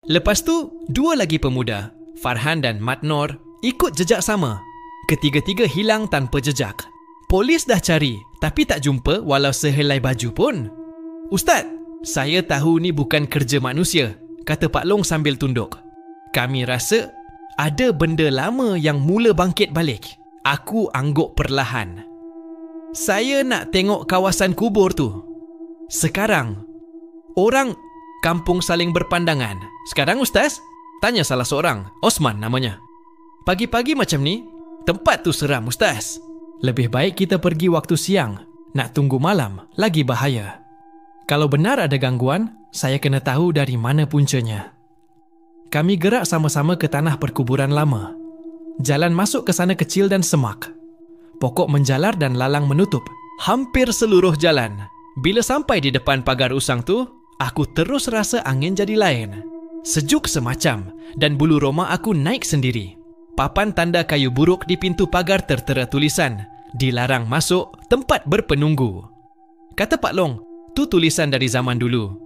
Lepas tu, dua lagi pemuda, Farhan dan Mat Nor, ikut jejak sama. Ketiga-tiga hilang tanpa jejak. Polis dah cari, tapi tak jumpa walau sehelai baju pun. "Ustaz, saya tahu ni bukan kerja manusia," kata Pak Long sambil tunduk. "Kami rasa ada benda lama yang mula bangkit balik." Aku angguk perlahan. "Saya nak tengok kawasan kubur tu." Sekarang, orang kampung saling berpandangan. "Sekarang Ustaz?" tanya salah seorang. Osman namanya. "Pagi-pagi macam ni, tempat tu seram Ustaz. Lebih baik kita pergi waktu siang. Nak tunggu malam, lagi bahaya. Kalau benar ada gangguan, saya kena tahu dari mana puncanya." Kami gerak sama-sama ke tanah perkuburan lama. Jalan masuk ke sana kecil dan semak. Pokok menjalar dan lalang menutup hampir seluruh jalan. Bila sampai di depan pagar usang tu, aku terus rasa angin jadi lain. Sejuk semacam dan bulu roma aku naik sendiri. Papan tanda kayu buruk di pintu pagar tertera tulisan, "Dilarang masuk, tempat berpenunggu." Kata Pak Long, tu tulisan dari zaman dulu.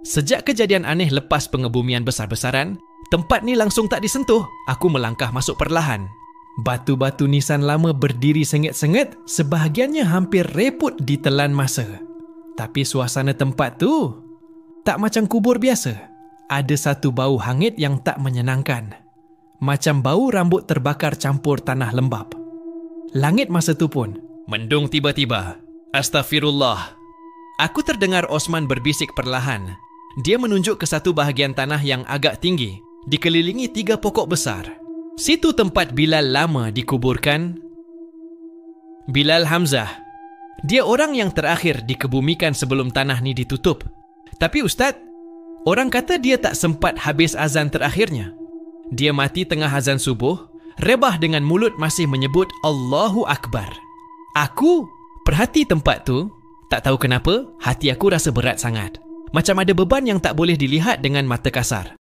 Sejak kejadian aneh lepas pengebumian besar-besaran, tempat ni langsung tak disentuh. Aku melangkah masuk perlahan. Batu-batu nisan lama berdiri sengit-sengit, sebahagiannya hampir reput ditelan masa. Tapi suasana tempat tu tak macam kubur biasa. Ada satu bau hangit yang tak menyenangkan. Macam bau rambut terbakar campur tanah lembap. Langit masa tu pun mendung tiba-tiba. Astaghfirullah. Aku terdengar Osman berbisik perlahan. Dia menunjuk ke satu bahagian tanah yang agak tinggi, dikelilingi 3 pokok besar. Situ tempat Bilal lama dikuburkan. Bilal Hamzah. Dia orang yang terakhir dikebumikan sebelum tanah ni ditutup. Tapi Ustaz, orang kata dia tak sempat habis azan terakhirnya. Dia mati tengah azan subuh, rebah dengan mulut masih menyebut Allahu Akbar. Aku perhati tempat tu, tak tahu kenapa hati aku rasa berat sangat. Macam ada beban yang tak boleh dilihat dengan mata kasar.